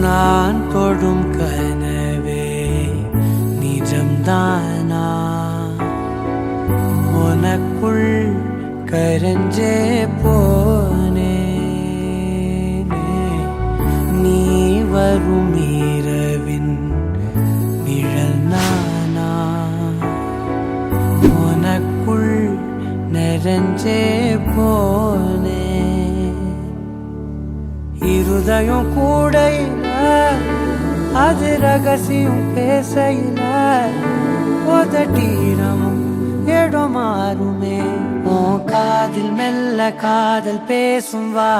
நான் தொடும் கனவே நிஜம்தானா உனக்குள் கரஞ்சே போனே நீ வரும் இரவின் நிழல் நானா உனக்குள் நிறைஞ்சே போனே இருதயம் கூடையில அது ரகசியம் பேசையில உதட்டீரமும் இடம் மாறுமே உன் காதில் மெல்ல காதல் பேசும் வா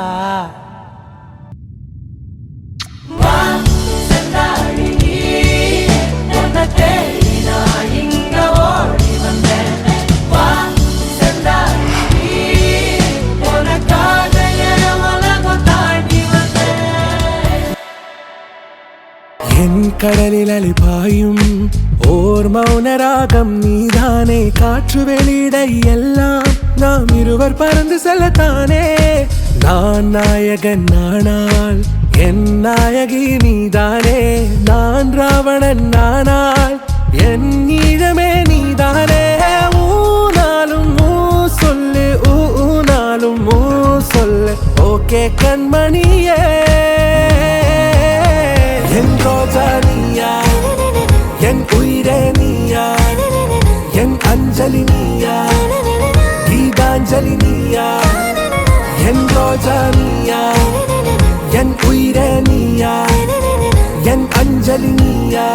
என் கடலில் அலிபாயும் ஓர் மௌனராகம் நீதானே காற்று வெளியிட எல்லாம் நாம் இருவர் பறந்து செல்லத்தானே நான் நாயகன் நானால் என் நாயகி நீதானே நான் ராவணன் நானால் என் ஈழமே நீதானே ஊனாலும் ஊ சொல்லு ஊனாலும் ஊ சொல்லு ஓகே கண்மணியே என் ரோஜா நீயா என் உயிரே நீயா என் அஞ்சலி நீயா கீதாஞ்சலி நீயா என் ரோஜா நீயா என் உயிரே நீயா என் அஞ்சலி நீயா